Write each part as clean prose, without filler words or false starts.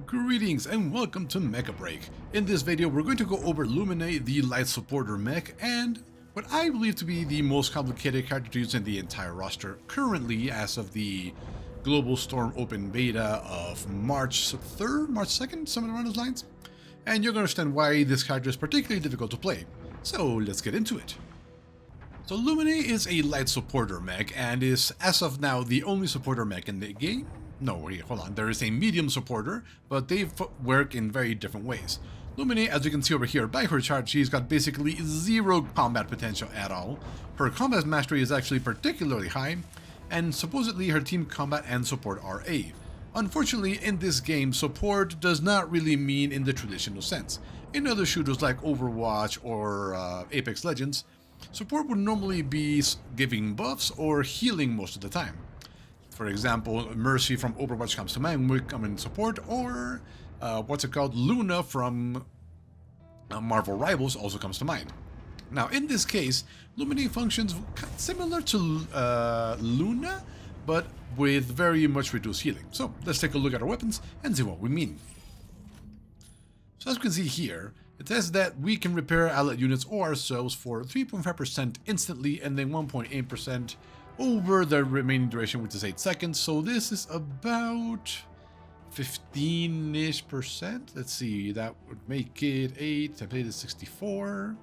Greetings and welcome to Mecha Break. In this video we're going to go over Luminae, the light supporter mech, and what I believe to be the most complicated character to use in the entire roster currently as of the Global Storm Open Beta of March 3rd, March 2nd, somewhere around those lines. And you're going to understand why this character is particularly difficult to play. So let's get into it. So Luminae is a light supporter mech and is, as of now, the only supporter mech in the game. No, wait, hold on. There is a medium supporter, but they work in very different ways. Luminae, as you can see over here, by her chart, she's got basically zero combat potential at all. Her combat mastery is actually particularly high, and supposedly her team combat and support are A. Unfortunately, in this game, support does not really mean in the traditional sense. In other shooters like Overwatch or Apex Legends, support would normally be giving buffs or healing most of the time. For example, Mercy from Overwatch comes to mind, would come in support, or Luna from Marvel Rivals also comes to mind. Now, in this case, Luminae functions similar to Luna, but with very much reduced healing. So let's take a look at our weapons and see what we mean. So as you can see here, it says that we can repair allied units or ourselves for 3.5% instantly and then 1.8% over the remaining duration, which is 8 seconds. So this is about 15-ish%. Let's see, that would make it 8 times 8 is 64.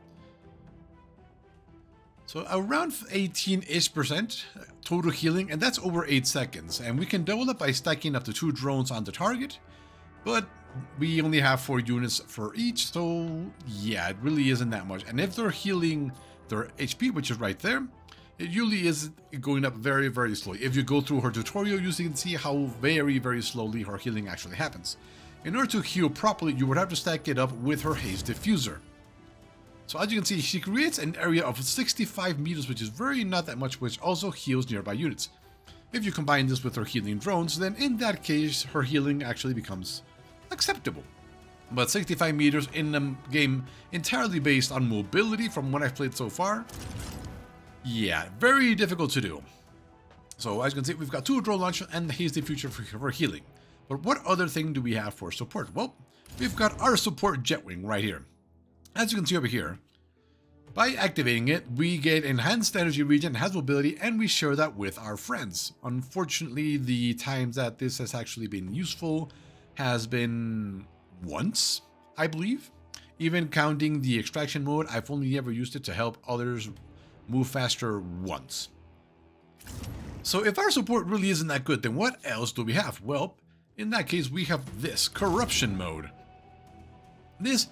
So around 18-ish% total healing, and that's over 8 seconds. And we can double it by stacking up to 2 drones on the target, but we only have 4 units for each, so yeah, it really isn't that much. And if they're healing their HP, which is right there, it usually is going up very, very slowly. If you go through her tutorial, you can see how very, very slowly her healing actually happens. In order to heal properly, you would have to stack it up with her haze diffuser. So as you can see, she creates an area of 65 meters, which is very not that much, which also heals nearby units. If you combine this with her healing drones, then in that case, her healing actually becomes acceptable. But 65 meters in a game entirely based on mobility from what I've played so far, yeah, very difficult to do. So as you can see, we've got 2 drone launchers and the haze diffuser for healing. But what other thing do we have for support? Well, we've got our support Jetwing right here. As you can see over here, by activating it, we get enhanced energy regen, enhanced mobility, and we share that with our friends. Unfortunately, the times that this has actually been useful has been once, I believe. Even counting the extraction mode, I've only ever used it to help others move faster once. So if our support really isn't that good, then what else do we have? Well, in that case, we have this corruption mode. This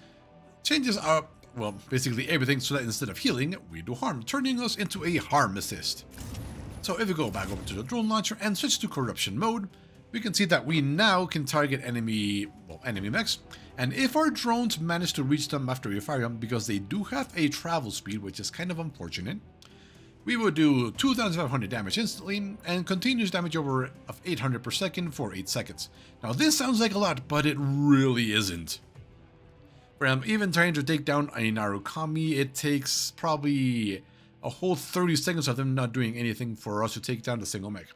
changes our, well, basically everything so that instead of healing, we do harm, turning us into a harm assist. So if we go back over to the drone launcher and switch to corruption mode, we can see that we now can target enemy mechs, and if our drones manage to reach them after we fire them, because they do have a travel speed, which is kind of unfortunate, we will do 2,500 damage instantly and continuous damage over of 800 per second for 8 seconds. Now this sounds like a lot, but it really isn't. From even trying to take down a Narukami, it takes probably a whole 30 seconds of them not doing anything for us to take down the single mech.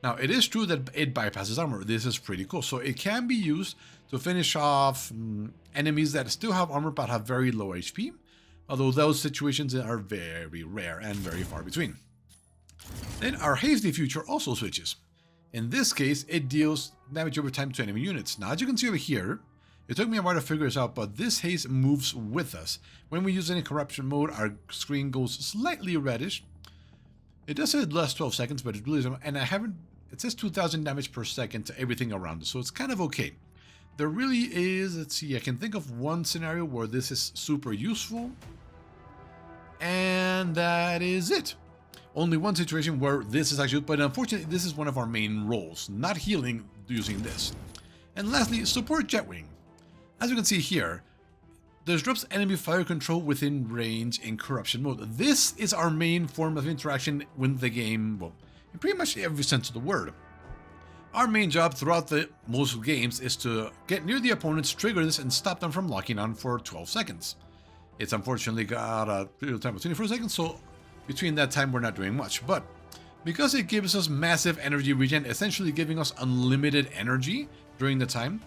Now, it is true that it bypasses armor. This is pretty cool. So it can be used to finish off enemies that still have armor but have very low HP, although those situations are very rare and very far between. Then our haze diffuser also switches. In this case, it deals damage over time to enemy units. Now, as you can see over here, it took me a while to figure this out, but this haze moves with us. When we use any corruption mode, our screen goes slightly reddish. It does say it lasts 12 seconds, but it really isn't, and it says 2,000 damage per second to everything around us, so it's kind of okay. There really is, let's see, I can think of one scenario where this is super useful, and that is it. Only one situation where this is actually, but unfortunately this is one of our main roles, not healing using this. And lastly, support Jetwing. As you can see here, disrupts enemy fire control within range in corruption mode. This is our main form of interaction with the game, well, in pretty much every sense of the word. Our main job throughout most games is to get near the opponents, trigger this, and stop them from locking on for 12 seconds. It's unfortunately got a period of time of 24 seconds, so between that time we're not doing much. But because it gives us massive energy regen, essentially giving us unlimited energy during the time,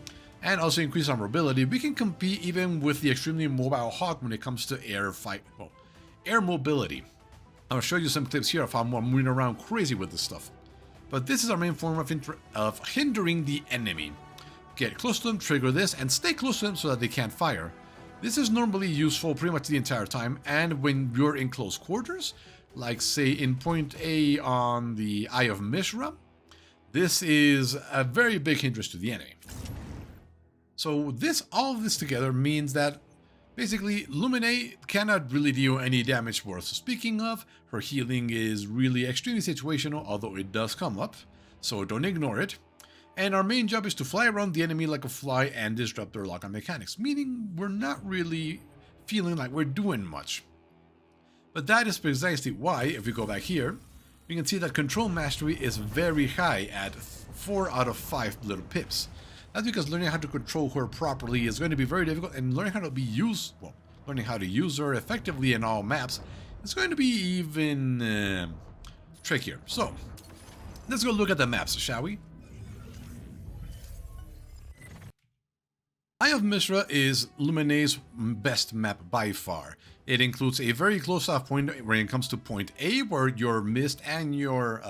and also increase our mobility, we can compete even with the extremely mobile Hawk when it comes to air mobility. I'll show you some clips here of how I'm moving around crazy with this stuff. But this is our main form of hindering the enemy. Get close to them, trigger this, and stay close to them so that they can't fire. This is normally useful pretty much the entire time, and when you're in close quarters, like say in point A on the Eye of Mishra, this is a very big hindrance to the enemy. So all of this together means that basically Luminae cannot really deal any damage worth speaking of. Her healing is really extremely situational, although it does come up, so don't ignore it. And our main job is to fly around the enemy like a fly and disrupt their lock-on mechanics, meaning we're not really feeling like we're doing much. But that is precisely why, if we go back here, we can see that control mastery is very high at 4 out of 5 little pips. That's because learning how to control her properly is going to be very difficult, and learning how to use her effectively in all maps is going to be even trickier. So, let's go look at the maps, shall we? Eye of Mishra is Luminae's best map by far. It includes a very close off point when it comes to point A, where your mist and your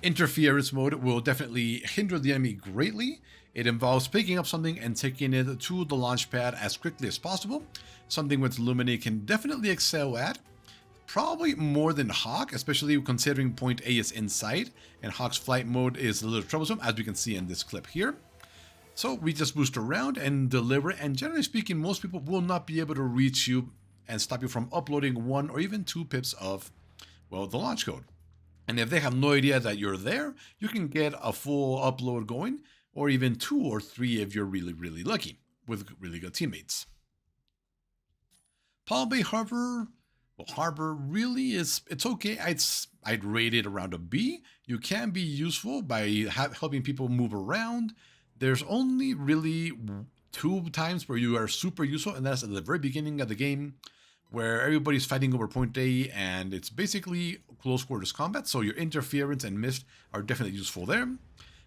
interference mode will definitely hinder the enemy greatly. It involves picking up something and taking it to the launch pad as quickly as possible, something which Luminae can definitely excel at. Probably more than Hawk, especially considering point A is inside, and Hawk's flight mode is a little troublesome, as we can see in this clip here. So we just boost around and deliver, and generally speaking, most people will not be able to reach you and stop you from uploading 1 or even 2 pips of, well, the launch code. And if they have no idea that you're there, you can get a full upload going, or even 2 or 3 if you're really, really lucky, with really good teammates. Palm Bay Harbor, well, Harbor really is, it's okay. I'd rate it around a B. You can be useful by helping people move around. There's only really 2 times where you are super useful, and that's at the very beginning of the game, where everybody's fighting over point A, and it's basically close quarters combat, so your interference and mist are definitely useful there.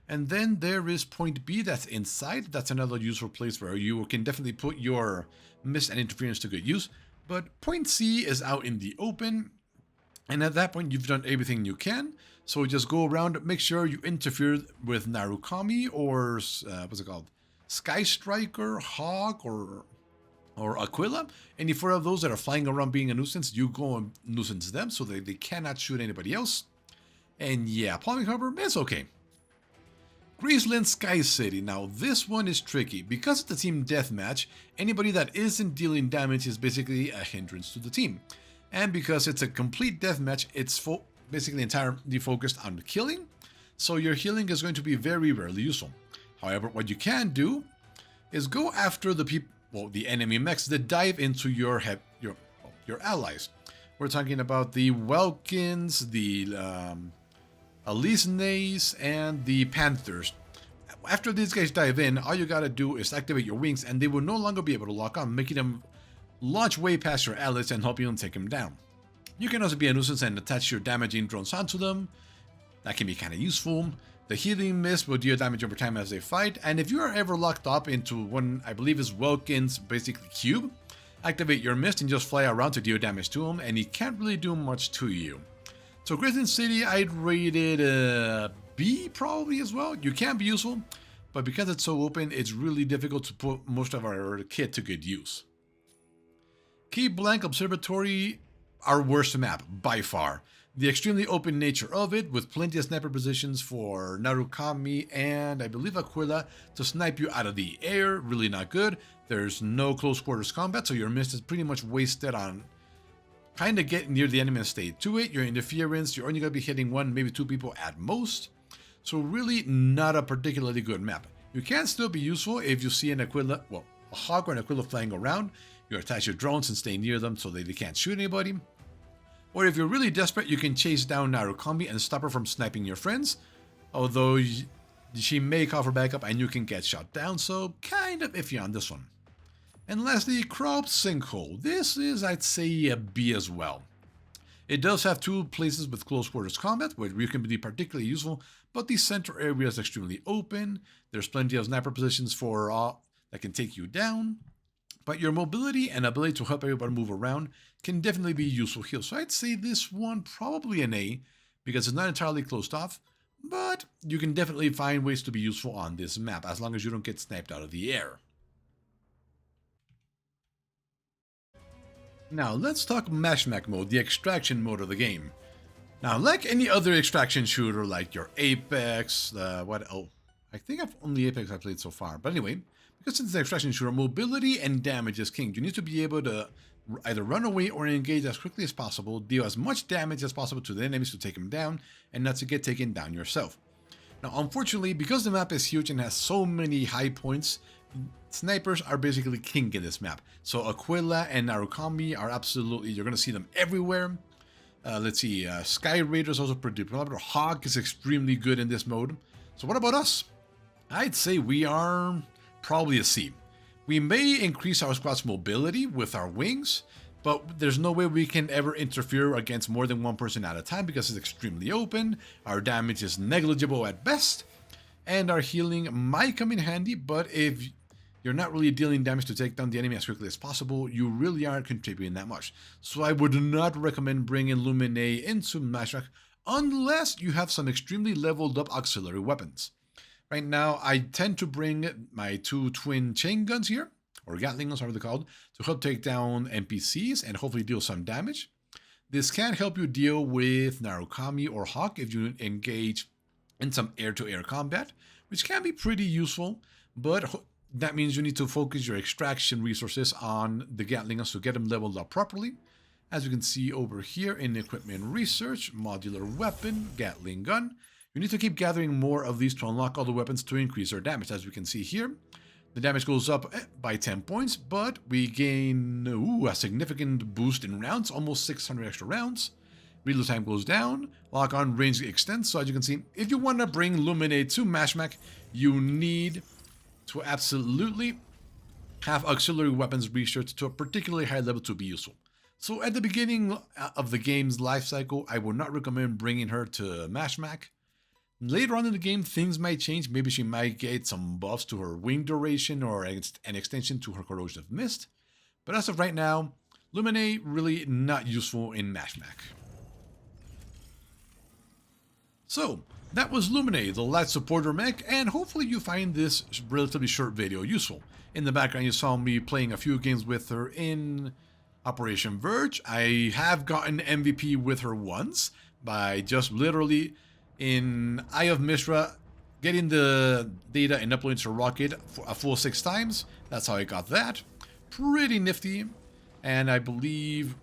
And then there is point B that's inside. That's another useful place where you can definitely put your mist and interference to good use. But point C is out in the open, and at that point you've done everything you can. So just go around, make sure you interfere with Narukami or what's it called? Sky Striker, Hawk, or Aquila. Any 4 of those that are flying around being a nuisance, you go and nuisance them so they cannot shoot anybody else. And yeah, Palm Bay Harbor is okay. Graceland Sky City. Now this one is tricky. Because it's a team deathmatch, anybody that isn't dealing damage is basically a hindrance to the team. And because it's a complete deathmatch, it's basically entirely focused on killing, so your healing is going to be very rarely useful. However, what you can do is go after the enemy mechs that dive into your allies. We're talking about the Welkins, the Alisnaes, and the Panthers. After these guys dive in, all you gotta do is activate your wings, and they will no longer be able to lock on, making them launch way past your allies and help you take them down. You can also be a nuisance and attach your damaging drones onto them. That can be kind of useful. The healing mist will deal damage over time as they fight, and if you are ever locked up into one, I believe is Welkin's basically cube, activate your mist and just fly around to deal damage to him, and he can't really do much to you. So Graceland City, I'd rate it B probably as well. You can be useful, but because it's so open, it's really difficult to put most of our kit to good use. Cape Blanc Observatory, our worst map by far. The extremely open nature of it, with plenty of sniper positions for Narukami and I believe Aquila to snipe you out of the air, really not good. There's no close quarters combat, so your mist is pretty much wasted on trying to get near the enemy and stay to it. Your interference, you're only going to be hitting 1, maybe 2 people at most. So really not a particularly good map. You can still be useful if you see an Aquila, well, a Hawk or an Aquila flying around. You attach your drones and stay near them so that they can't shoot anybody. Or if you're really desperate, you can chase down Narukami and stop her from sniping your friends. Although she may call for backup and you can get shot down, so kind of iffy on this one. And lastly, Crop Sinkhole. This is, I'd say, a B as well. It does have 2 places with close quarters combat, where you can be particularly useful, but the center area is extremely open. There's plenty of sniper positions for that can take you down. But your mobility and ability to help everybody move around can definitely be useful here. So I'd say this one probably an A, because it's not entirely closed off, but you can definitely find ways to be useful on this map, as long as you don't get sniped out of the air. Now let's talk Mashmak mode, the extraction mode of the game. Now, like any other extraction shooter, like your Apex, I think only Apex I've played so far. But anyway, because it's an extraction shooter, mobility and damage is king. You need to be able to either run away or engage as quickly as possible, deal as much damage as possible to the enemies to take them down, and not to get taken down yourself. Now, unfortunately, because the map is huge and has so many high points, snipers are basically king in this map. So Aquila and Narukami are absolutely, you're going to see them everywhere. Let's see, Sky Raider is also pretty popular. Hawk is extremely good in this mode. So what about us? I'd say we are probably a C. We may increase our squad's mobility with our wings, but there's no way we can ever interfere against more than one person at a time because it's extremely open, our damage is negligible at best, and our healing might come in handy, but if you're not really dealing damage to take down the enemy as quickly as possible, you really aren't contributing that much. So I would not recommend bringing Luminae into Mashmak unless you have some extremely leveled up auxiliary weapons. Right now, I tend to bring my 2 twin chain guns here, or Gatling guns, however they're called, to help take down NPCs and hopefully deal some damage. This can help you deal with Narukami or Hawk if you engage in some air-to-air combat, which can be pretty useful, but that means you need to focus your extraction resources on the Gatling guns to get them leveled up properly. As you can see over here in equipment research, modular weapon, Gatling gun. You need to keep gathering more of these to unlock all the weapons to increase their damage. As we can see here, the damage goes up by 10 points, but we gain a significant boost in rounds, almost 600 extra rounds. Reload time goes down, lock-on range extends. So as you can see, if you want to bring Luminae to Mashmak, you need to absolutely have auxiliary weapons researched to a particularly high level to be useful. So at the beginning of the game's life cycle, I would not recommend bringing her to Mashmak. Later on in the game, things might change. Maybe she might get some buffs to her wing duration or an extension to her corrosion of mist. But as of right now, Luminae really not useful in Mashmak. So, that was Luminae, the light supporter mech, and hopefully you find this relatively short video useful. In the background you saw me playing a few games with her in Operation Verge. I have gotten MVP with her once by just literally in Eye of Mishra getting the data and uploading to Rocket for a full 6 times. That's how I got that. Pretty nifty, and I believe,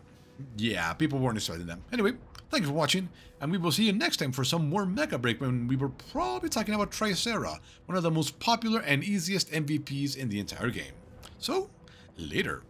yeah, people weren't expecting them. Anyway, thank you for watching, and we will see you next time for some more Mecha Break when we were probably talking about Tricera, one of the most popular and easiest MVPs in the entire game. So, later.